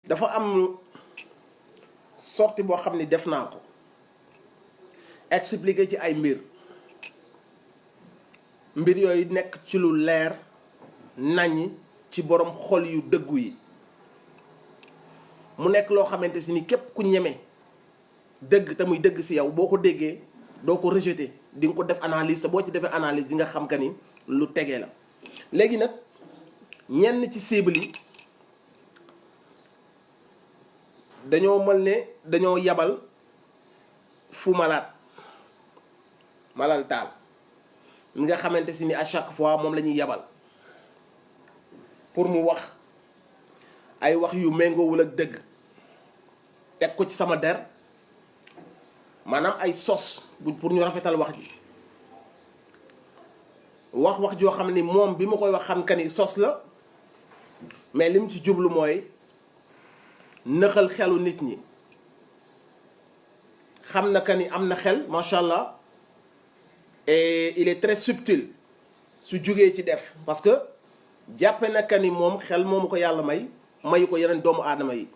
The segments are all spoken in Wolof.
dafa am sortie boo xam ni def naa ko expliquer ci ay mbir yooyu nekk ci lu leer naññ ci borom xol yu dëggu yi mu nekk loo xamante si ni képp ku ñeme dëgg te muy dëgg si yow boo ko déggee doo ko rejeter di nga ko def analyse te boo ci defee analyse di nga xam que ni lu tegee la. léegi nag ñenn ci cible yi dañoo mel ne dañoo yabal Fou Malade Tall mi nga xamante si ni à chaque fois moom la ñuy yabal pour mu wax ay wax yu méngoowul ak dëgg teg ko ci sama der maanaam ay sos pour ñu rafetal wax ji wax joo xam ni moom bi ma koy wax xam ka ni sos la mais lim ci jublu mooy nëxal xelu nit ñi xam na que ni am na xel macha allah et il est très subtil su jugee ci def parce que jàppe na que ni moom xel moomu ko yàlla mayu ko yeneen doomu aadama yi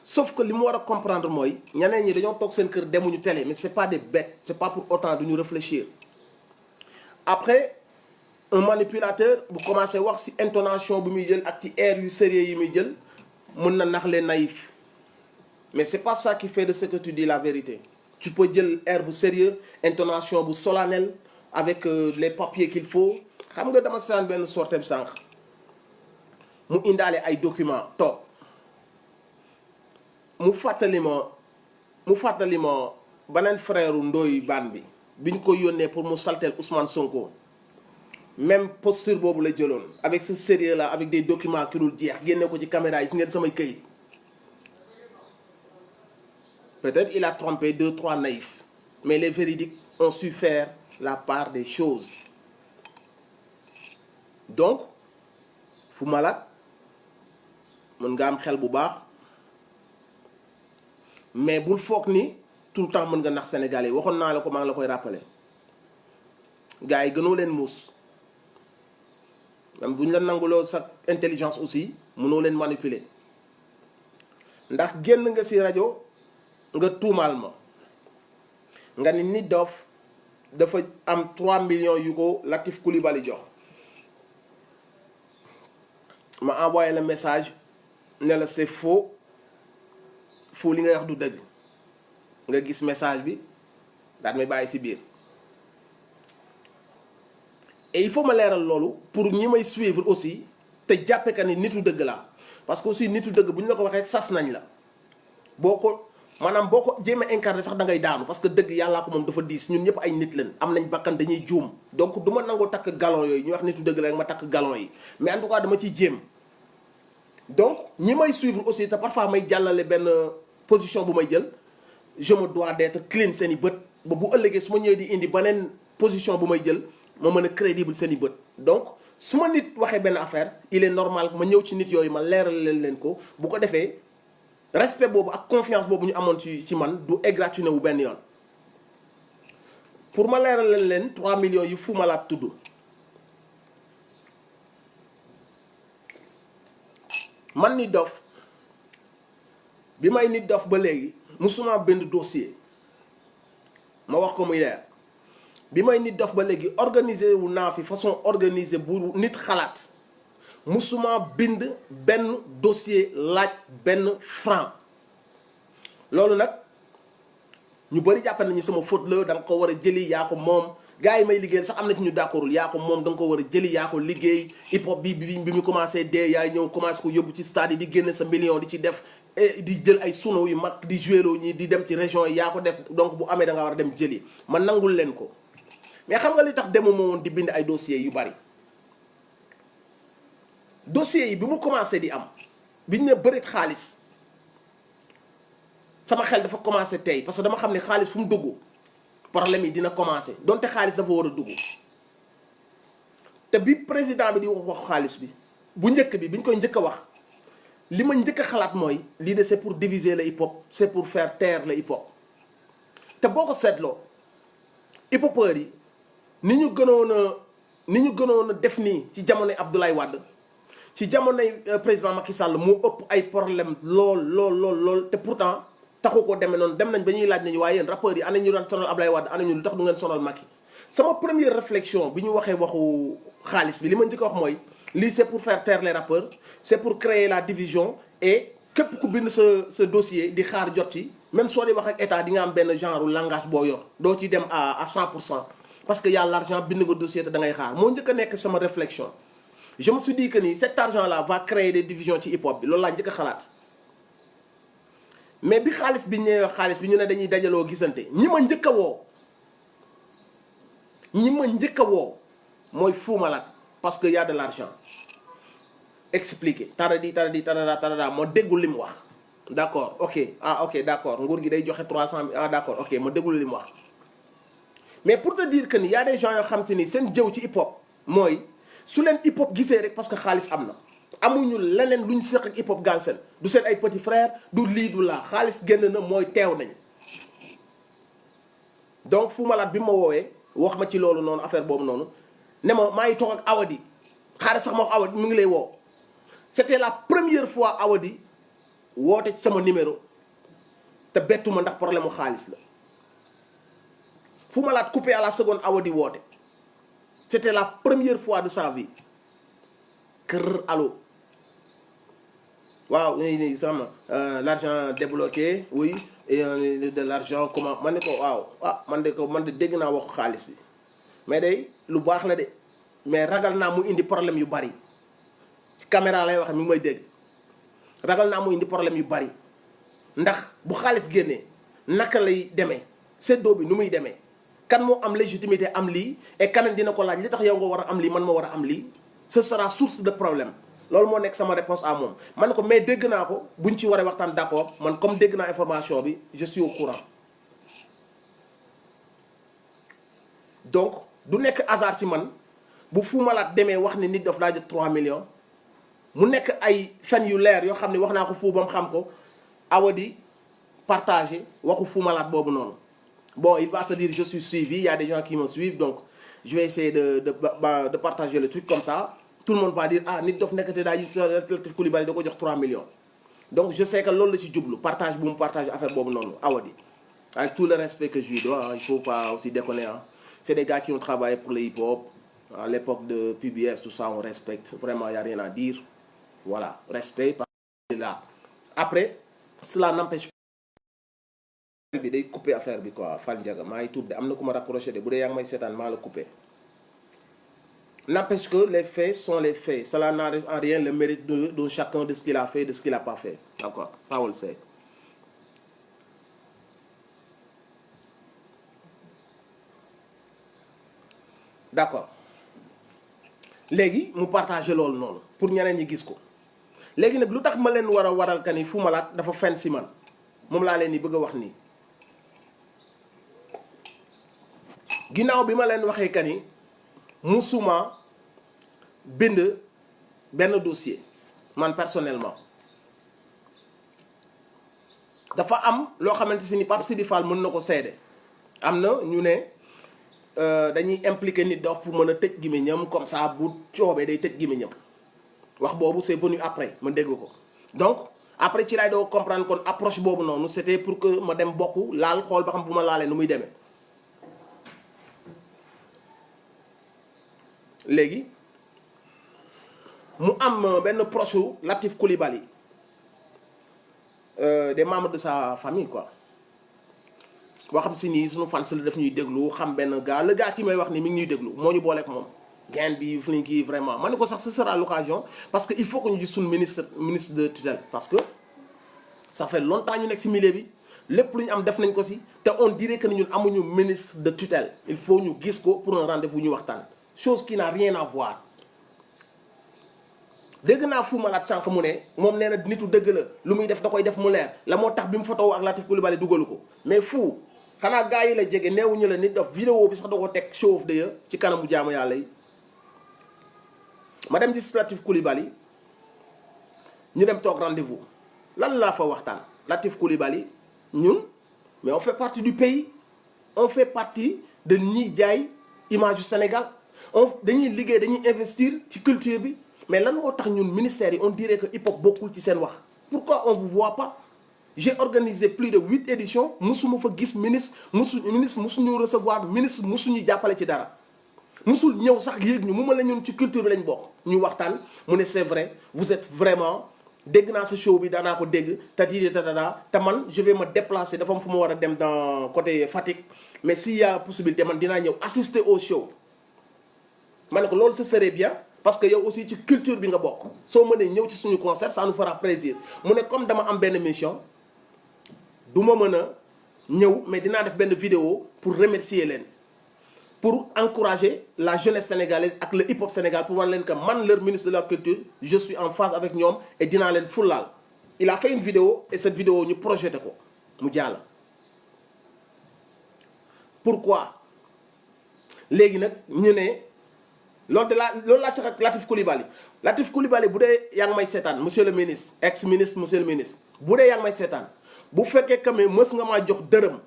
sauf que li mu war a comprendre mooy ñeneen ñi dañoo toog seen kër demuñu télé mais c'est pas des bêtes c'est pas pour autant duñu réfléchir après un manipulateur bu commencé wax ci intonation bi muy jël ak ci air yu sérieux yi muy jël mën na nax les naïfs mais c'est pas ça qui fait de ce que tu dis la vérité. Tu peux jël air bu sérieux intonation bu solennelle avec les papiers qu'il faut xam nga dama saan benn sortem sànq mu indaale ay documents toog mu fàttali ma beneen frère Ndoye Bane bi ñu ko yónnee pour mu saltel Ousmane Sonko même posture boobu la jëloon avec ce sérieux là avec des documents ki dul jeex génne ko ci caméra yi si ngeen samay këyit peut-être il a trompé 2-3 naïfs mais les véridiques ont su faire la part des choses donc Fou Malade mën nga am xel bu baax mais bul foog ni tout le temps mën nga nax Sénégalais yi waxoon naa la ko maa ngi la koy rappeler gars yi gënoo leen muus même bu ñu la nanguloo sa intelligence aussi mënoo leen manipuler ndax génn nga ci rajo nga tuumaal ma nga ni Nit Doff dafa am 3 millions yu ko Latif Coulibaly jox ma envoyé le message ne la c'est faux li ngay wax du dëgg nga gis message bi daal may bàyyi ci biir et il faut ma leeral loolu pour ñi may suivre aussi te jàppe ka ni nitu dëgg la parce que aussi nitu dëgg bu ñu la ko waxee sas nañ la boo ko jéem a incarné sax da ngay daanu parce que dëgg yàllaa ko moom dafa diis ñun ñëpp ay nit lañ am nañ bakkan dañuy juum donc du ma nangoo takk galon yooyu ñu wax nitu dëgg la ma takk galon yi mais en tout cas dama ciy jéem donc ñi may suivre aussi te parfois may jàllale benn position bu may jël je me dois d'être clean seen i bët ba bu ëllëgee su ma ñëwee di indi beneen position bu may jël ma mën a crédible seen i bët donc su ma nit waxee benn affaire il est normal ma ñëw ci nit yooyu ma leeral leen ko bu ko defee respect boobu ak confiance boobu ñu amoon ci man du égratigné wu benn yoon pour ma leeral leen 3 millions yu Fou Malade tudd man Nit Doff bi may Nit Doff ba léegi musuma bind dossier ma wax ko muy leer bi may Nit Doff ba léegi organiser wu naa fi façon organiser bu nit xalaat musuma bind benn dossier laaj benn franc loolu nag ñu bëri jàpp nañu sama faute la da nga ko war a jëli yaa ko moom gars yi may liggéeyal sax am na ci ñu d'accordul yaa ko moom da nga ko war a jëli yaa ko liggéey hip hop bi mu commencé dee yaay ñëw commencé ko yóbbu ci stade yi di génne sa million di ci def di jël ay sono yu mag di jouéloo ñi di dem ci région yi yaa ko def donc bu amee da nga war a dem jëli man nangul leen ko mais xam nga li tax demu ma woon di bind ay dossiers yu bari dossiers yi bi mu commencé di am biñ ne bërit xaalis sama xel dafa commencé tey parce que dama xam ne xaalis fu mu dugg problème yi dina commencé donte xaalis dafa war a dugg te bi président bi di wax xaalis bi bu njëkk bi biñ koy njëkk a wax li ma njëkk a xalaat mooy lii de c'est pour diviser le hip hop c'est pour faire taire le hip hop te boo ko seetloo hip hopeurs yi ni ñu gënoon a def nii ci jamonoy Abdoulaye Wade ci jamonoy président Macky Sall moo ëpp ay problème lool te pourtant taxu ko demee noonu dem nañ ba ñuy laaj nañu waaye yéen rappeurs yi ana ñu daan sonal Ablaye Wade ana ñu lu tax du ngeen sonal Macky. sama première réflexion bi ñu waxee waxu xaalis bi li ma njëkk a wax mooy lii c'est pour faire taire les rappeurs c'est pour créer la division et képp ku bind sa dossier di xaar jot ci même soo di wax ak état di nga am benn genre langage boo yor doo ci dem à 100% parce que y a l'argent bind nga dossier te da ngay xaar moo njëkk a nekk sama réflexion. je me suis dit que ni cet argent là va créer des divisions ci hip hop bi loolu laa njëkk a xalaat mais bi xaalis bi ñëwee xaalis bi ñu ne dañuy dajaloo gisante ñi ma njëkk a woo mooy Fou Malade parce que y a de l'argent expliqué tarada moo déggul li mu wax d'accord ok ok d'accord nguur gi day joxe 300 000 d'accord ok ma déggul li mu wax mais pour te dire que ni y a des gens yoo xam te ni seen jëw ci hip hop mooy su leen hip hop gisee rek parce que xaalis am na amuñu leneen luñ seq ak hip hop Galsen du seen ay petit frère du lii du laa xaalis génn na mooy teew nañ donc Fou Malade bi ma woowee wax ma ci loolu noonu affaire boobu noonu ne ma maa ngi toog ak Awadi xaaral sax ma wax Awadi mu ngi lay woo c'était la première fois Awadi woote ci sama numéro te bettu ma ndax problème mu xaalis la Fou Malade coupé à la seconde Awadi woote c'était la première fois de sa vie kër allo waaw nii sama l'argent débloqué oui et de l'argent comment man ne ko waaw man de dégg naa waxu xaalis bi mais day lu baax la de mais ragal naa mu indi problème yu bari ci caméra lay waxe mi ngi may dégg ragal naa mu indi problème yu bari ndax bu xaalis génnee naka lay demee seddoo bi nu muy demee kan moo am légitimité am lii et kanam dina ko laaj li tax yow nga war a am lii man ma war a am lii ce sera source de problème loolu moo nekk sama réponse à moom man ne ko mais dégg naa ko buñ ci waree waxtaan d'accord man comme dégg naa information bi je suis au courant donc du nekk hasard ci man bu Fou Malade demee wax ni nit daf daa jot 3 millions mu nekk ay fen yu leer yoo xam ne wax naa ko Fou ba mu xam ko Awadi partager waxu Fou Malade boobu noonu bon il va se dire je suis suivi il y a des gens qui me suivent donc je vais essayer de partager le truc comme ça tout le monde va dire nit dof nekkate daa gis Latif Coulibaly da ko jox 3 millions donc je sais que loolu la ci jublu partage bu mu partage affaire boobu noonu Awadi avec tout le respect que je lui dois il faut pas aussi déconner c'est des gars qui ont travaillé pour le hip-hop à l'époque de PBS tout ça on respecte vraiment y a rien à dire voilà respect par là après cela n'empêche bi day couper affaire bi quoi Fall Ndiaga maa ngi tuub de am na ku ma raccroché de bu dee yaa ngi may seetaan maa la coupé n'empêche que les faits sont les faits cela n'enlève en rien le mérite de chacun de ce qu'il a fait de ce qu'il a pas fait d'accord ça on le sait d'accord léegi mu partagé loolu noonu pour ñeneen ñi gis ko léegi nag lu tax ma leen war a waral ka ni Fou Malade dafa fen si man moom laa leen di bëgg a wax nii ginnaaw bi ma leen waxee ka ni musuma bind benn dossier man personnellement dafa am loo xamante si ni Pape Sidi Fall mën na ko seede am na ñu ne dañuy impliquer nit dof pour mën a tëj gémmiñam comme ça bu coobee day tëj gémmiñam wax boobu c'est venu après ma dégg ko donc après ci laay doo comprendre kon approche boobu noonu c'était pour que ma dem bokk laal xool ba xam bu ma laalee nu muy demee léegi mu am benn proche Latif Coulibaly des membres de sa famille quoi boo xam si nii suñu fans la def ñuy déglu xam benn gars le gars ki may wax ni mi ngi ñuy déglu moo ñu booleek moom gain bi fu ñu kii vraiment ma ne ko sax ce sera l'occasion parce que il faut que ñu gis suñu ministre de tutelle parce que ça fait longtemps ñu nekk si milieu bi lépp lu ñu am def nañ ko si te on dirait que ñun amuñu ministre de tutelle il faut ñu gis ko pour un rendez-vous ñu waxtaan chose qui n'a rien à voir dégg naa Fou Malade sànq mu ne moom nee na nitu dëgg la lu muy def da koy def mu leer la moo tax bi mu photo ak Latif Coulibaly dugalu ko mais Fou xanaa gars yi la jege neewuñu la nit dof vidéo bi sax da ko teg show of the year ci kanamu jaamu yàlla yi ma dem gis Latif Coulibaly ñu dem toog rendez-vous lan laa fa waxtaan Latif Coulibaly ñun mais on fait partie du pays on fait partie de ñiy jaay image du Sénégal dañuy liggéey dañuy investir ci culture bi mais lan moo tax ñun ministère yi on dirait que hip hop bokkul ci seen wax pourquoi on vous voit pas j'ai organisé plus de 8 éditions musuma fa gis ministre musuñu recevoir ministre musuñu jàppale ci dara musul ñëw sax yéeg ñu mu mën la ñun ci culture bi lañ bokk ñu waxtaan mu ne c'est vrai vous êtes vraiment dégg naa sa show bi daanaa ko dégg tatiditadada te man je vais me déplacer dafa am fu ma war a dem dans côté Fatick mais s'il y a possibilité man dinaa ñëw assister au show ma ne ko loolu ce serait bien parce que yow aussi ci culture bi nga bokk soo mënee ñëw ci suñu concert ça nous fera plaisir mu ne comme dama am benn mission du ma mën a ñëw mais dinaa def benn vidéo pour remercier leen pour encourager la jeunesse sénégalaise ak le hip hop Sénégal pour wan leen que man leur ministre de la culture je suis en phase avec ñoom et dinaa leen fullaal il a fait une vidéo et cette vidéo ñu projeté ko mu jàll. pourquoi léegi nag ñu ne loolu laa sax ak Latif Coulibaly bu dee yaa ngi may seetaan monsieur le ministre ex ministre monsieur le ministre bu dee yaa ngi may seetaan bu fekkee que mës nga maa jox dërëm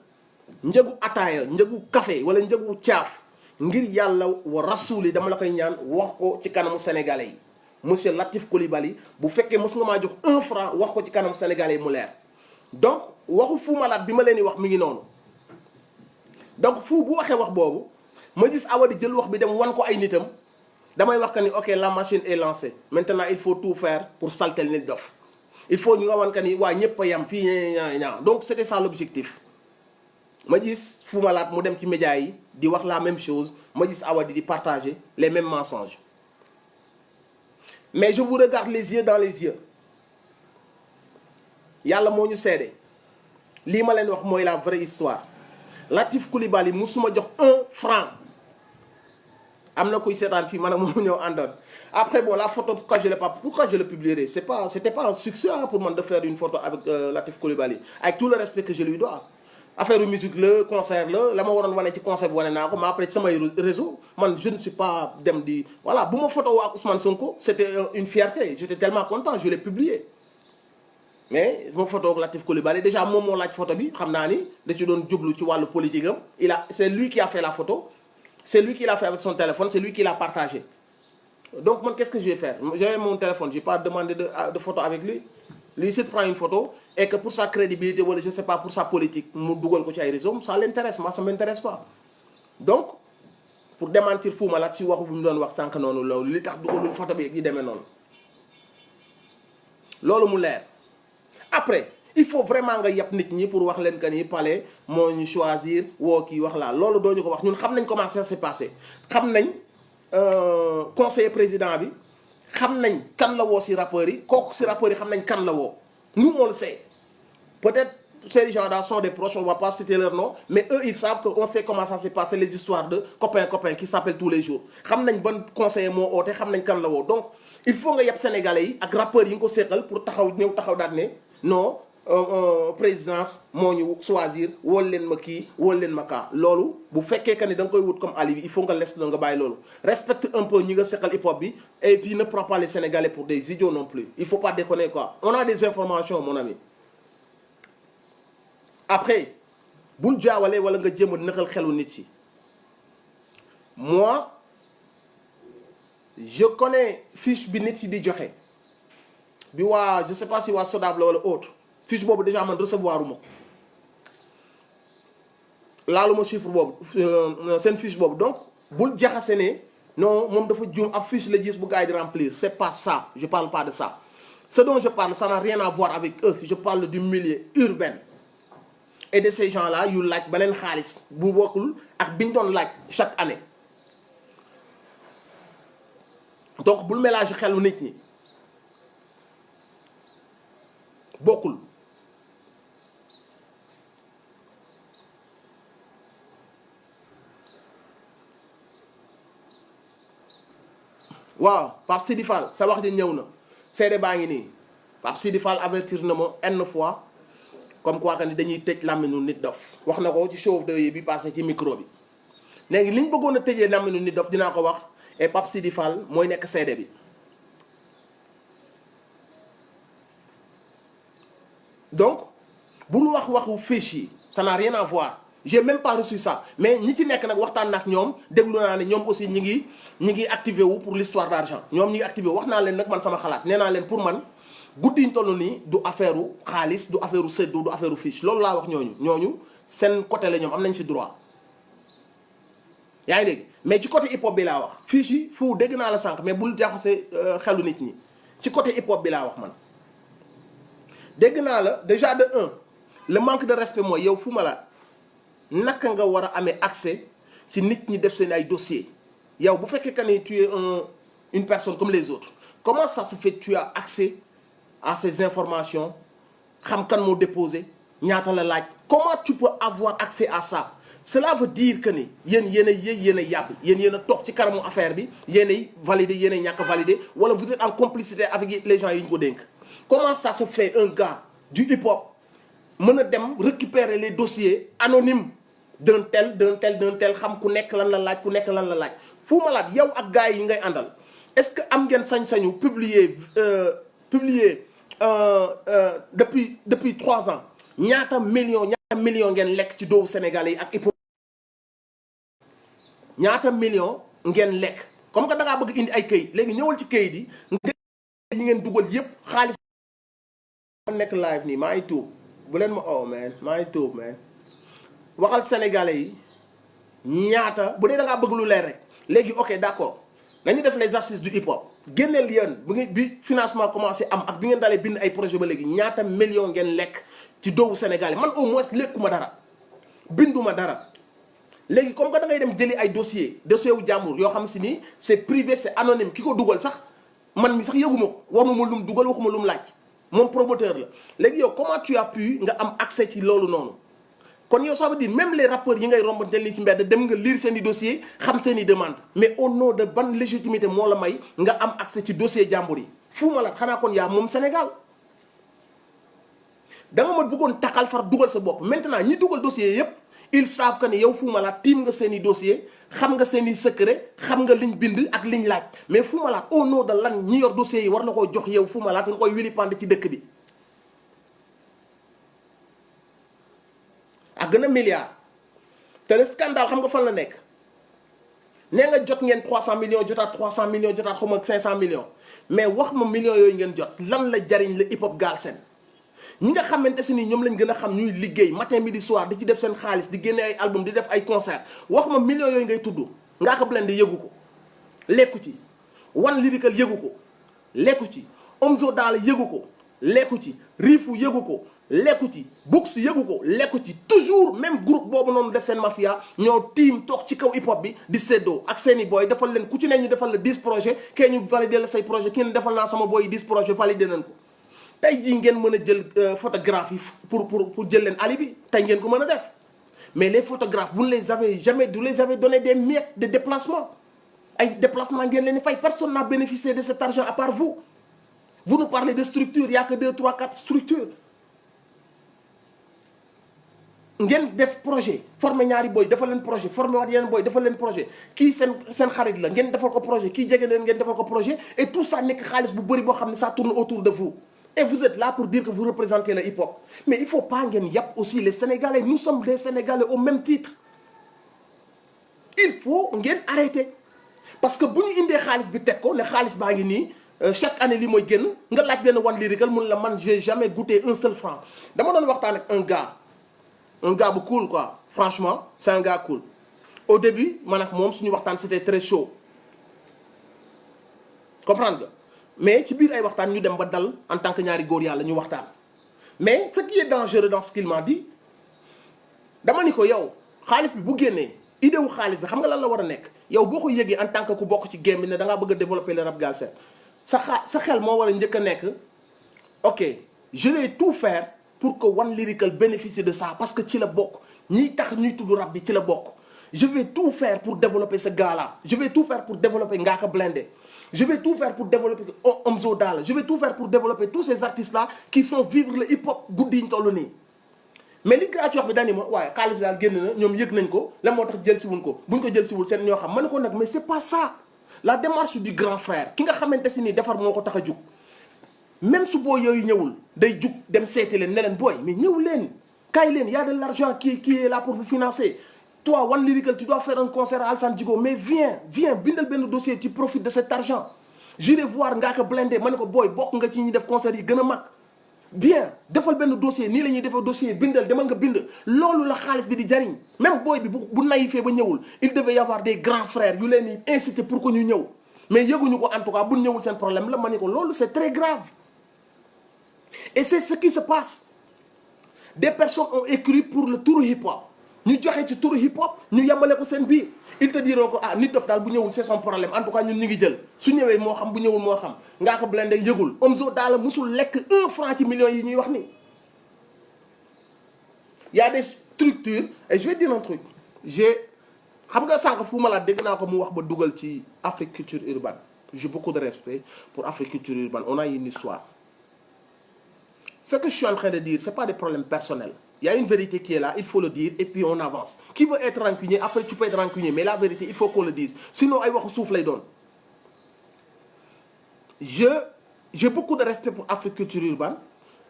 njëgu ataaya njëgu café wala njëgu caaf ngir yàlla wa rasuuli dama la koy ñaan wax ko ci kanamu sénégalais yi monsieur Latif Coulibaly bu fekkee mës nga maa jox 1 franc wax ko ci kanamu sénégalais yi mu leer donc waxu Fou Malade bi ma leen di wax mi ngi noonu donc fu bu waxee wax boobu ma gis Awadi jël wax bi dem wan ko ay nitam damay wax que ni ok la machine est lancée maintenant il faut tout faire pour saltel Nit Doff il faut ñu nga wan que ni waa ñëpp a yam fii ñaa donc c'était ça l'objectif ma gis Fou Malade mu dem ci médias yi di wax la même chose ma gis Awadi di partager les mêmes mensonges mais je vous regarde les yeux dans les yeux yàlla moo ñu seede lii ma leen wax mooy la vraie histoire Latif Coulibaly musuma jox 1 franc am na kuy seetaan fii maanaam moo ñëw àndoon après bon la photo pourquoi je le publierai c'était pas un succès pour man de faire une photo avec Latif Coulibaly avec tout le respect que je lui dois affaire musique la concert la ma waroon wane ci concert bi wane naa ko mais après ci samay réseau man je ne suis pas dem di voilà bu ma photo ak Ousmane Sonko c'était une fierté j'étais tellement content je l'ai publié mais ma photo ak Latif Coulibaly déjà moom moo laaj photo bi xam naa ni da ci doon jublu ci wàllu politique am c'est lui qui a fait la photo c'est lui qui l'a fait avec son téléphone c'est lui qui l'a partagé donc man qu'est-ce que je vais faire j'ai mon téléphone j'ai pas demandé de photo avec lui s'il prend une photo et que pour sa crédibilité wala je sais pas pour sa politique mu dugal ko ci ay réseau ça l'intéresse moi ça m'intéresse pas donc pour démentir Fou Malade si waxu bu mu doon wax sànq noonu loolu li tax dugalul photo bi yi demee noonu loolu mu leer après il faut vraiment nga yab nit ñi pour wax leen que ni palais moo ñu choisir woo kii wax laa loolu doo ñu ko wax ñun xam nañ comment ça s'est passé xam nañ conseiller président bi xam nañ kan la woo si rappeurs yi kooku si rappeurs yi xam nañ kan la woo nous on le sait peut-être ces gens-là sont des proches on va pas citer leur nom mais eux ils savent que on sait comment ça s'est passé les histoires de copains qui s'appellent tous les jours xam nañ ban conseiller moo oote xam nañ kan la woo donc il faut nga yab sénégalais yi ak rappeurs yi nga ko seqal pour ñëw taxaw daal ne non présidence moo ñu choisir wol leen ma kii wol leen ma kaa loolu bu fekkee que ni da nga koy wut comme alibi il faut nga les nga bàyyi loolu respecte un peu ñi nga seqal hip hop bi et puis ne prends pas les Sénégalais pour des idiots non plus il faut pas déconner quoi on a des informations mon ami après bul jaawalee wala nga jéem a nëxal xelu nit ci moi je connais fiche bi nit yi di joxe bi waa je sais pas si waa Sodab la wala autre fiche boobu déjà man recevoir uma laaluma chiffre boobu seen fiche boobu donc bul jaxase ne non moom dafa juum ab fiche la gis bu gars yi di remplir c'est pas ça je parle pas de ça ce dont je parle ça n'a rien à voir avec eux je parle du milieu urbain et de ces gens-là yu laaj beneen xaalis bu bokkul ak biñ doon laaj chaque année donc bul mélanger xelu nit ñi bokkul waaw Pape Sidi Fall sa wax ji ñëw na seede baa ngi nii Pape Sidi Fall avertir na ma n fois comme quoi que ni dañuy tëj làmmiñu Nit Doff wax na ko ci show of the year bi passé ci micro bi léegi liñ bëggoon a tëjee làmmiñu Nit Doff dinaa ko wax et Pape Sidi Fall mooy nekk seede bi donc bul wax waxu fiche yi ça n'a rien à voir j'ai même pas reçu ça mais ñi ci nekk nag waxtaan na ak ñoom déglu naa ne ñoom aussi ñi ngi activé wu pour l'histoire d'argent ñoom ñi ngi activé wu wax naa leen nag man sama xalaat nee naa leen pour man guddi yi ñu toll nii du affaire u xaalis du affaire u séddoo du affaire u fiche loolu laa wax ñooñu seen côté la ñoom am nañ ci droit yaa ngi dégg mais ci côté hip hop bi laa wax fiche yi fu dégg naa la sànq mais bul jaxase xelu nit ñi ci côté hip hop bi laa wax man dégg naa la déjà de un le manque de respect mooy yow Fou Malade naka nga war a amee accès ci nit ñi def seen ay dossiers yow bu fekkee que ni tu es une personne comme les autres comment ça se fait tu as accès à ces informations xam kan moo déposé ñaata la laaj comment tu peux avoir accès à ça cela veut dire que ni yéen yéen a yàbb yéen a toog ci kanamu affaire bi yéen ay validé yéen ay ñàkk a validé wala vous êtes en complicité avec les gens yi ñu ko dénk comment ça se fait un gars du hip hop mën a dem récupérer les dossiers anonymes d'un tel xam ku nekk lan la laaj ku nekk lan la laaj Fou Malade yow ak gars yi ngay àndal est-ce que am ngeen sañ-sañu publier depuis 3 ans ñaata millions ngeen lekk ci doowu Sénégalais yi ak hip hop ñaata millions ngeen lekk comme que da ngaa bëgg indi ay këyit léegi ñëwal ci këyit yi yi ngeen dugal yépp xaalis nekk live nii maa ngi tuub bu leen ma man maa ngi tuub man waxal Sénégalais yi ñaata bu dee da ngaa bëgg lu leer rek léegi ok d'accord nañu def les assises du hip hop génneel yéen bi financement commencé am ak bi ngeen dalee bind ay projet ba léegi ñaata millions ngeen lekk ci doowu Sénégalais man au moins lekkuma dara binduma dara léegi comme que da ngay dem jëli ay dossier wu jàmbur yoo xam si ni c'est privé c'est anonyme ki ko dugal sax man mi sax yëguma ko waruma lum dugal waxuma lum laaj moom promoteur la léegi yow comment tu as pu nga am accès ci loolu noonu kon yow ça veut dire même les rappeurs yi ngay rombantel ni ci mbedd dem nga lire seen i dossier xam seen i demande mais au nom de ban légitimité moo la may nga am accès ci dossier jàmbur yi Fou Malade xanaa kon yaa moom Sénégal da nga ma bëggoon taxal far dugal sa bopp maintenant ñi dugal dossier yépp ils savent que ne yow Fou Malade tiim nga seen i dossier xam nga seen i secret xam nga liñ bind ak liñ laaj mais Fou Malade au nom de lan ñi yor dossiers yi war la koo jox yow Fou Malade nga koy wili pande ci dëkk bi ak gën a milliard te le scandale xam nga fan la nekk nee nga jot ngeen 300 millions jotaat 300 millions jotaat xaw ma 500 millions mais wax ma millions yooyu ngeen jot lan la jariñ la hip hop Galsen ñi nga xamante si ni ñoom lañ gën a xam ñuy liggéey matin midi soir di ci def seen xaalis di génne ay album di def ay concert wax ma millions yooyu ngay tudd Ngaaka Blindé yëgu ko lekku ci One Lyrical yëgu ko lekku ci Omzo Dollar yëgu ko lekku ci Rifu yëgu ko lekku ci Books yëgu ko lekku ci toujours même groupe boobu noonu def seen mafia ñoo tiim toog ci kaw hip hop bi di séddoo ak seeni booy defal leen ku ci ne ñu defal la 10 projets kee ñu validé la say projet kii ne defal naa sama booy 10 projets validé nañ ko tey jii ngeen mën a jël photographie pour jël leen alibi tey ngeen ko mën a def mais les photographes vous ne les avez jamais donné des miettes de déplacement ay déplacement ngeen leen di fay personne n'a bénéficié de cet argent à part vous nous parlez de structure y a que 2 3 4 structures ngeen def projet formé ñaari booy defal leen projet formé waat yeneen booy defal leen projet kii seen xarit la ngeen defal ko projet kii jege leen ngeen defal ko projet et tout ça nekk xaalis bu bëri boo xam ne ça tourne autour de vous et vous êtes là pour dire que vous représentez le hip-hop mais il faut pas ngeen yàpp aussi les Sénégalais nous sommes des Sénégalais au même titre il faut ngeen arrêter parce que bu ñu indee xaalis bi teg ko ne xaalis baa ngi nii chaque année li mooy génn nga laaj benn One Lyrical mun la man j'ai jamais goûté un seul franc dama doon waxtaan ak un gars bu cool quoi franchement c'est un gars cool au début man ak moom suñu waxtaan c'était très chaud comprendre nga mais ci biir ay waxtaan ñu dem ba dal en tant que ñaari góor yàlla ñu waxtaan mais ce qui est dangereux dans ce qu'il m'a dit dama ni ko yow xaalis bi bu génnee idée wu xaalis bi xam nga lan la war a nekk yow boo ko yëgee en tant que ku bokk ci game bi ne da ngaa bëgg a développer le rap Galsen sa xel moo war a njëkk a nekk ok je vais tout faire pour que One Lyrical bénéficie de ça parce que ci la bokk ñiy tax ñuy tudd rap bi ci la bokk je vais tout faire pour développer ce gars-là je vais tout faire pour développer Ngaaka Blindé je vais tout faire pour développer Omzo Dollar je vais tout faire pour développer tous ces artistes-là qui font vivre le hip-hop guddi yi ñu toll nii mais li gratuit wax bi dani ma waaye xaalis bi daal génn na ñoom yëg nañ ko lan moo tax jël siwuñ ko buñ ko jël siwul seen ñoo xam ma ne ko nag mais c'est pas ça la démarche du grand frère ki nga xamante si ni defar moo ko tax a jug même su boo yooyu ñëwul day jug dem seeti leen ne leen booy mais ñëw leen il y a de l'argent qui est là pour vous financer. Toi, One Lyrical, tu dois faire un concert à Alassane Djigo, mais viens, bindal ben dossier, tu profites de cet argent. J'irai voir Ngaaka Blindé, ma ne ko boy bokk nga ci ñi def concert yi gën a mag. Bien defal benn dossier nii la ñuy defal dossier bindal demal nga bind loolu la xaalis bi di jariñ même booy bi bu naïfee ba ñëwul il devait y avoir des grands frères yu leen di inciter pour que ñu ñëw mais yëguñu ko en tout cas bu ñëwul seen problème la ma ne ko loolu c'est très grave. Et c'est ce qui se passe. Des personnes ont écrit pour le tour hip-hop ñu joxe ci tour hip-hop ñu yemale ko seen biir il te diront ko ah Nit Doff daal bu ñëwul c'est son problème en tout cas ñun ñu ngi jël su ñëwee moo xam bu ñëwul moo xam Ngaaka Blindé yëgul Omzo Dollar musul lekk 1 franc ci millions yi ñuy wax ni. Y a des structures et je vais dire un truc xam nga sànq Fou Malade dégg naa ko mu wax ba dugal ci Afrique culture urbaine j'ai beaucoup de respect pour Afrique culture urbaine on a une histoire. Ce que je suis en train de dire c'est pas des problèmes personnels. Il y a une vérité qui est là, il faut le dire et puis on avance. Qui veut être rancunier, après tu peux être rancunier, mais la vérité, il faut qu'on le dise. Sinon, ay waxu suuf lay doon. J'ai beaucoup de respect pour Afrique culture urbaine.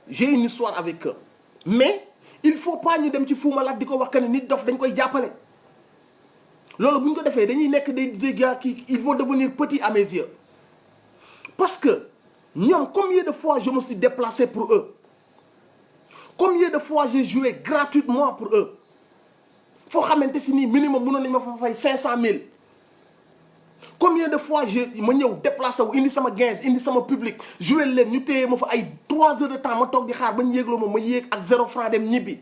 J'ai une histoire avec eux. Mais il faut pas ñu dem ci Fou Malade di ko wax que ne Nit Doff dañ koy jàppale. Loolu bu ñu ko defee dañuy nekk des gars qui ils vont devenir petits à mes yeux. Parce que ñoom combien de fois je me suis déplacé pour eux. Combien de fois j'ai joué gratuitement pour eux foo xamante si nii minimum mënoon nañu ma fa fay 500 000 combien de fois ma ñëw déplacé wu indi sama 15 indi sama public joué leen ñu téye ma fa ay 3 heures de temps ma toog di xaar ba ñu yéegloo ma yéeg ak 0 franc dem ñibbi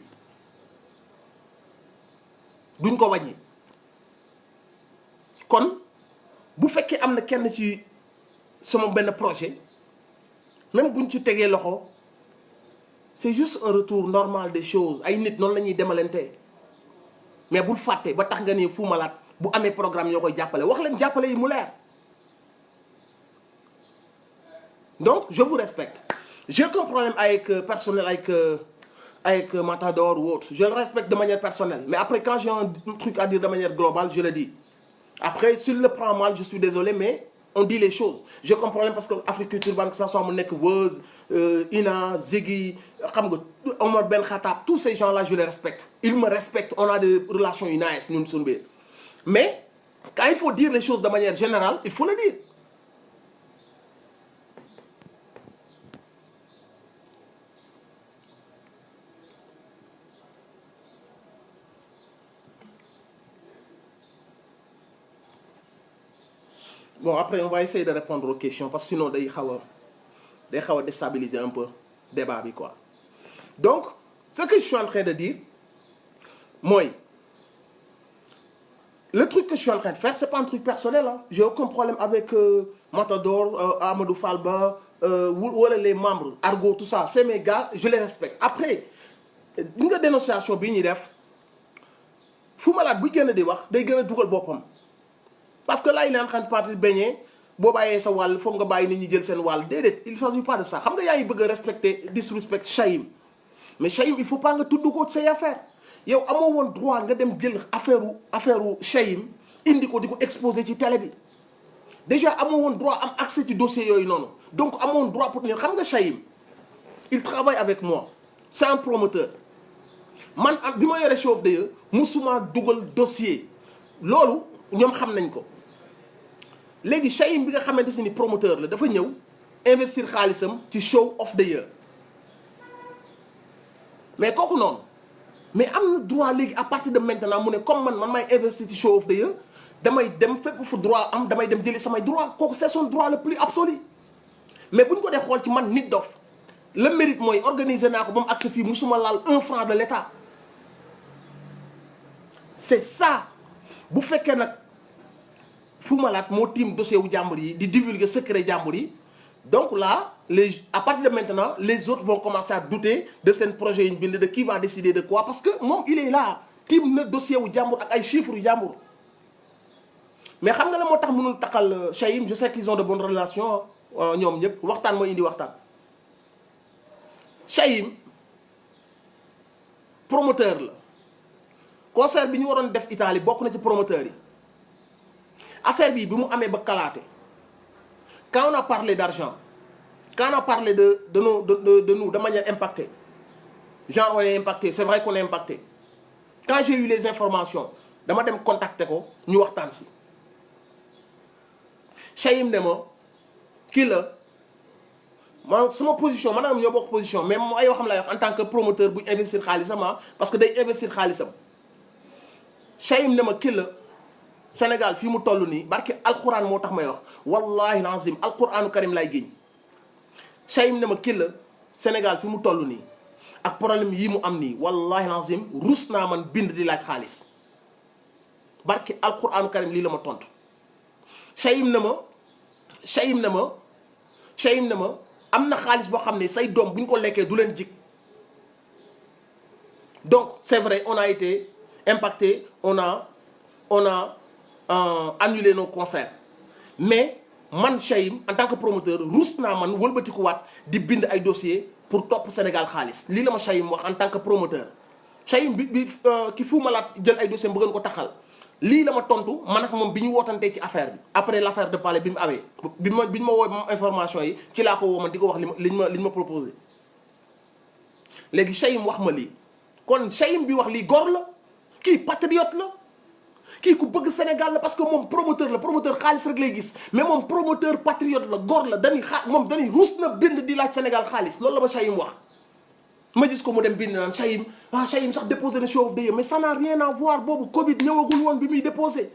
duñ ko wàññi. kon bu fekkee am na kenn ci sama benn projet même buñ ci tegee loxo. C'est juste un retour normal des choses ay nit noonu la ñuy demalante mais bul fàtte ba tax nga ni Fou Malade bu amee programme yoo koy jàppale wax leen jàppale yi mu leer. Donc je vous respecte j'ai aucun problème avec personnel avec Matador ou autre je le respecte de manière personnelle mais après quand j'ai un truc à dire de manière globale je le dis après s'il le prend mal je suis désolé mais on dit les choses j'ai aucun problème parce que Afrique culture urbaine que ça soit mu nekk Weuz Ina Ziggy xam nga Omar Ben Khattab tous ces gens là je les respecte ils me respectent on a des relations yu nice ñun suñu biir mais quand il faut dire les choses de manière générale il faut le dire. Bon après on va essayer de répondre aux questions parce que sinon day xaw a déstabiliser un peu débat bi quoi. Donc ce que je suis en train de dire mooy le truc que je suis en train de faire c'est pas un truc personnel hein. J'ai aucun problème avec Matador Amadou Falba wala les membres Argo tout ça c'est mes gars je les respecte. Après di nga dénonciation bii ñuy def Fou Malade buy gën a di wax day gën a dugal boppam. Parce que là il est en train de partir baigner boo bàyyee sa wàll foog nga bàyyi nit ñi jël seen wàll déedéet il s'agit pas de ça xam nga yaa ngi bëgg a respecter disrespect Chaim mais Chaim il faut pas nga tudd ko say affaire yow amoo woon droit nga dem jël affaire Chaim indi ko di ko exposer ci télé bi déjà amoo woon droit am accès ci dossier yooyu noonu donc amoo woon droit pour ñu xam nga Chaim il travaille avec moi c'est un promoteur man bi ma yore Show of the Year musuma dugal dossier loolu ñoom xam nañ ko. léegi Chaim bi nga xamante ni promoteur la dafa ñëw investir xaalisam ci Show of the Year mais kooku noonu mais am na droit léegi à partir de maintenant mu ne comme man may investir ci Show of the Year damay dem fépp fu droit am damay dem jëli samay droit kooku c'est son droit le plus absolu mais bu ñu ko dee xool ci man Nit Doff le mérite mooy organiser naa ko ba mu accès fii musuma laal 1 franc de l'État c'est ça bu fekkee nag Fou Malade moo tiim dossier wu jàmbur yi di divulguer secret jàmbur yi donc là à partir de maintenant les autres vont commencer à douter de seen projet yi ñu bind de qui va décider de quoi parce que moom il est là tiim na dossier wu jàmbur ak ay chiffres yu jàmbur mais xam nga la moo tax mënul taxal Chaim je sais qu'ils ont de bonnes relations ñoom ñëpp waxtaan mooy indi waxtaan. Chaim promoteur la concert bi ñu waroon def Italie bokk na ci promoteur yi. Affaire bi mu amee ba kalaate quand on a parlé d'argent quand on a parlé de nous de manière impactée genre on est impacté c'est vrai qu'on est impacté quand j'ai eu les informations dama dem contacter ko ñu waxtaan si Chahim ne ma kii la man sama position maanaam ñoo bokk position mais moom ay waxam lay wax en tant que promoteur buy investir xaalisam parce que day investir xaalisam Chahim ne ma kii la Sénégal fii mu toll nii barke alxuraan moo tax may wax wallahi lazim alxuraanu karim lay génn Chahim ne ma kii la Sénégal fi mu toll nii ak problème yi mu am nii wallahi lazim rus naa man bind di laaj xaalis barke alxuraanu karim lii la ma tontu Chahim ne ma am na xaalis boo xam ne say doom bu ñu ko lekkee du leen jig donc c'est vrai on a été impacté on a annulé nos concerts mais man Chahim en tant que promoteur rus naa man wëlbatikuwaat di bind ay dossiers pour topp Sénégal xaalis lii la ma Chahim wax en tant que promoteur Chahim bi ki Fou Malade jël ay dossiers bëggoon ko taxal lii la ma tontu man ak moom bi ñu wootantee ci affaire bi après l'affaire de Palais bi mu amee bi ñu ma woo moom information yi ci laa ko woo man di ko wax liñ ma proposé léegi Chahim wax ma lii kon Chahim bi wax lii góor la kii patriote la kii ku bëgg Sénégal la parce que moom promoteur xaalis rek lay gis mais moom promoteur patriote la góor la moom dañuy ruus na bind di laaj Sénégal xaalis loolu la ma Chahim wax ma gis ko mu dem bind naan Chahim sax déposé na show of the year mais ça n'a rien à voir boobu Covid ñëwagul woon bi muy déposé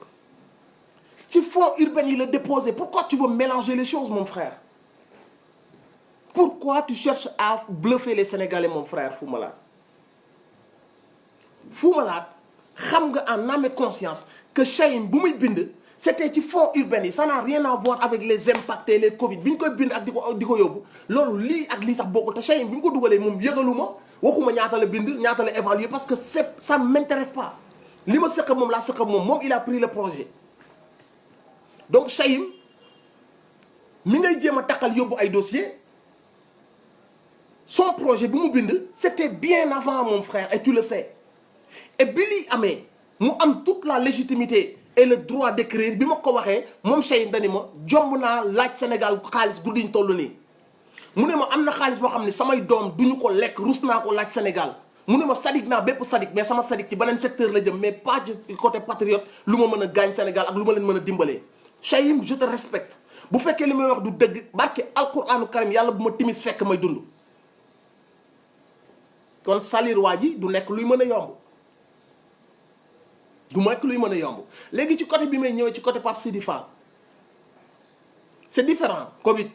ci fonds urbain yi la déposé pourquoi tu veux mélanger les choses mon frère pourquoi tu cherches à bluffer les Sénégalais mon frère Fou Malade xam nga en âme et conscience que Chahim bu muy bind c'était ci fonds urbain yi ça n'a rien à voir avec les impactés les Covid bi ñu koy bind ak di ko yóbbu loolu lii ak lii sax bokkul te Chahim bi mu ko dugalee moom yëgaluma waxuma ñaata la bind ñaata la évaluer parce que ça m'intéresse pas li ma sëq moom laa sëq moom il a pris le projet donc Chahim mi ngay jéem a takkal yóbbu ay dossiers son projet bi mu bind c'était bien avant mon frère et tu le sais et bi lii amee mu am toute la légitimité et le droit d'écrire bi ma ko waxee moom Chahim dani ma jomb naa laaj Sénégal xaalis guddiñ toll nii mu ne ma am na xaalis boo xam ne samay doom duñu ko lekk rus naa ko laaj Sénégal mu ne ma sadik naa bépp sadik mais sama sadik ci beneen secteur la jëm mais pas ci côté patriote lu ma mën a gaañ Sénégal ak lu ma leen mën a dimbalee Chahim je te respecte bu fekkee li may wax du dëgg barke alquranu karim yàlla bu ma timis fekk may dund kon salir waa ji du nekk luy mën a yomb léegi ci côté bi may ñëwee ci côté Pape Sidi Fall c'est différent Covid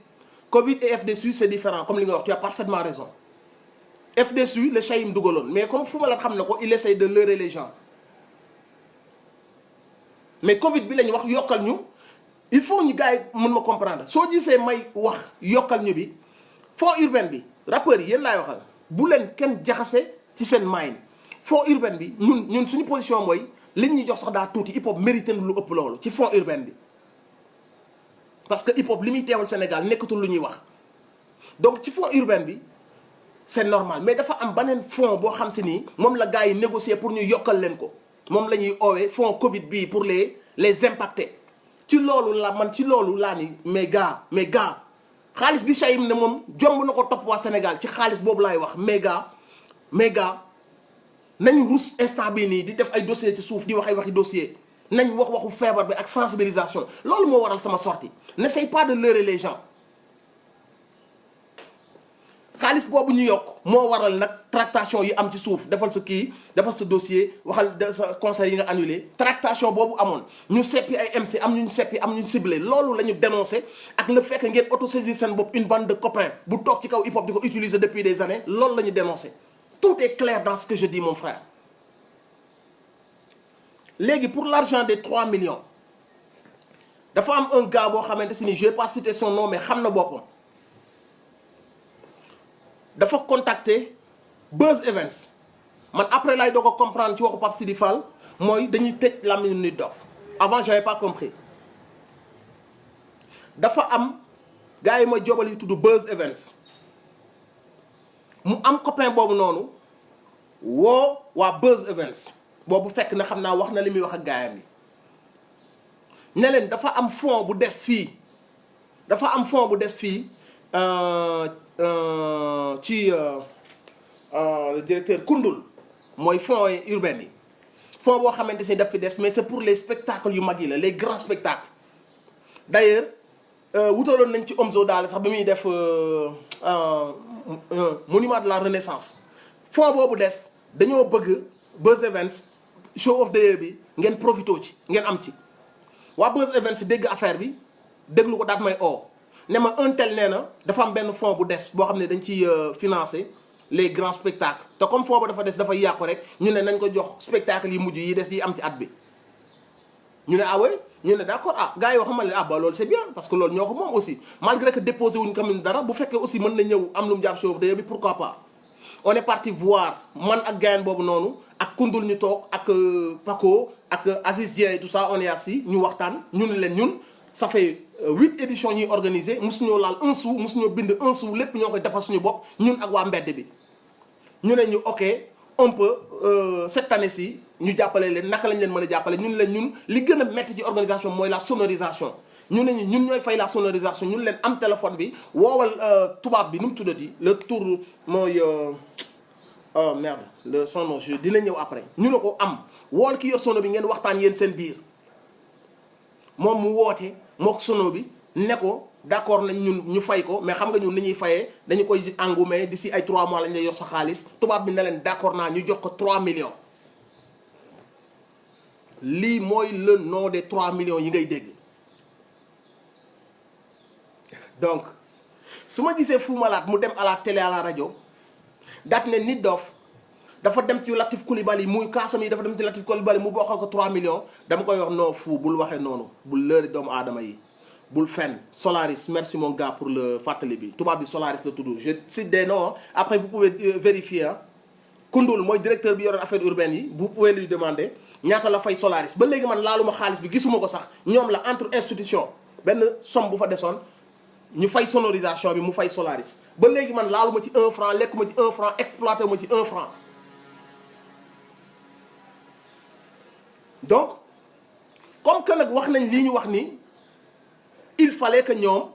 et FDSU c'est différent comme li nga wax tu as parfaitement raison FDSU le Chahim dugaloon mais comme Fou Malade xam na ko il essaye de leurrer les gens mais Covid bi lañ wax yokkal ñu il faut ñu gars yi mën ma comprendre soo gisee may wax yokkal ñu bi fond urbain bi rappeurs yi yéen laay waxal bu leen kenn jaxase ci seen mind fond urbain bi ñun suñu position mooy liñ ñu jox sax daa tuuti hip hop mérité lu ëpp loolu ci fond urbain bi parce que hip hop li muy teewal Sénégal nekkatul lu ñuy wax donc ci fond urbain bi c'est normal mais dafa am beneen fond boo xam si nii moom la gars yi négocier pour ñu yokkal leen ko moom la ñuy oowee fond Covid bii pour les impactés ci loolu laa ni mais gars xaalis bi Chahim ne moom jomb na ko topp waa Sénégal ci xaalis boobu laay wax mais gars nañu rus instant bii nii di def ay dossier ci suuf di wax ay waxi dossier nañ waxu feebar bi ak sensibilisation loolu moo waral sama sortie n'essaye pas de leurrer les gens xaalis boobu ñu yokk moo waral nag tractation yi am ci suuf defal sa kii defal sa dossier waxal sa conseil yi nga annulé tractation boobu amoon ñu seppi ay MC am ñu seppi am ñu ciblé loolu la ñu dénoncé ak le fait que ngeen autosaisir seen bopp une bande de copains bu toog ci kaw hip hop di ko utiliser depuis des années loolu la ñu dénoncé tout est clair dans ce que je dis mon frère léegi pour l'argent des 3 millions dafa am un gars boo xamante si ni je vais pas citer son nom mais xam na boppam dafa contacter Buzz Events man après laay doog a comprendre ci waxu Pape Sidi Fall mooy dañuy tëj Lamine Nit Doff avant j'avais pas compris dafa am gars yi ma jobal yu tudd Buzz Events mu am copain boobu noonu woo waa Buzz Events boobu fekk na xam naa wax na li muy wax ak gaayam yi ne leen dafa am fond bu des fii ci le directeur Koundoul mooy fonds urbain yi fonds boo xamante ni daf fi des mais c'est pour les spectacles yu mag yi la les grands spectacles d'ailleurs wutaloon nañ ci Omzo daal sax bi muy def monument de la renaissance fonds boobu des dañoo bëgg Buzz Events show of the year bi ngeen profité ci ngeen am ci waa Buzz Events dégg affaire bi déglu ko daat may ne ma un tel nee na dafa am benn fonds bu des boo xam ne dañ ciy financer les grands spectacles te comme fonds ba dafa des dafa yàqu rek ñu ne nañ ko jox spectacle yi mujj yi des yi am ci at bi ñu ne ah ouais ñu ne d'accord ah gars yi yoo xamal ne ah ba loolu c'est bien parce que loolu ñoo ko moom aussi malgré que déposé wuñ commune dara bu fekkee aussi mën na ñëw am lu mu jàpp show of the year bi pourquoi pas on est parti voir man ak gayan boobu noonu ak Koundoul ñu toog ak Paco ak Aziz Dieng tout ça on est assis ñu waxtaan ñu ne leen ñun ça fait 8 éditions ñuy organisé mosuñoo laal un sou mosuñoo bind un sou lépp ñoo koy defal suñu bopp ñun ak waa mbedd bi ñu ne ñu ok on peut cette année ci ñu jàppale leen naka lañ leen mën a jàppale ñun leen ñun li gën a métti ci organisation mooy la sonorisation ñu ne ñun ñooy fay la sonorisation ñun leen am téléphone bi woowal tubaab bi nu mu tuddati le tour mooy oh merde le sono je dina ñëw après ñu ne ko am wool ki yor sono bi ngeen waxtaan yéen seen biir moom mu woote mook sono bi ne ko d'accord nañ ñun ñu fay ko mais xam nga ñun ni ñuy fayee dañu koy engoumer d'ici ay 3 mois lañ lay yor sa xaalis tubaab bi ne leen d'accord naa ñu jox ko 3 millions lii mooy le nom des 3 millions yi ngay dégg donc su ma gisee Fou Malade mu dem à la télé à la rajo daat ne Nit Doff dafa dem ci Latif Coulibaly muy kaasam yi dafa dem ci Latif Coulibaly mu bokkal ko 3 millions dama koy wax non Fou bul waxee noonu bul lëri doomu aadama yi bul fenn Solaris merci mon gars pour le fàttali bi tubaab bi Solaris la tudd je cite des noms après vous pouvez vérifier Koundoul mooy directeur bi yoroon affaires urbaines yi vous pouvez lui demander ñaata la fay Solaris ba léegi man laaluma xaalis bi gisuma ko sax ñoom la entre institution benn somme bu fa desoon ñu fay sonorisation bi mu fay Solaris ba léegi man laaluma ci 1 franc lekkuma ci 1 franc exploité ma ci 1 franc donc comme que nag wax nañ lii ñu wax ni il fallait que ñoom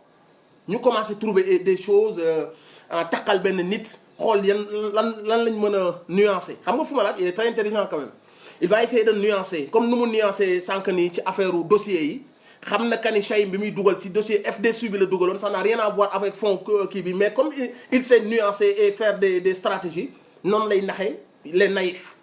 ñu commencer trouver des choses takkal benn nit xool yan lan lañ mën a nuancer xam nga Fou Malade il est très intelligent quand même il va essayer de nuancer comme nu mu nuancer sànq nii ci affaire dossier yi xam na kani Chaim bi muy dugal ci dossier FDSU bi la dugaloon ça n'a rien à voir avec fond kii bi mais comme il sait nuancer et faire des stratégies noonu lay naxee les naïfs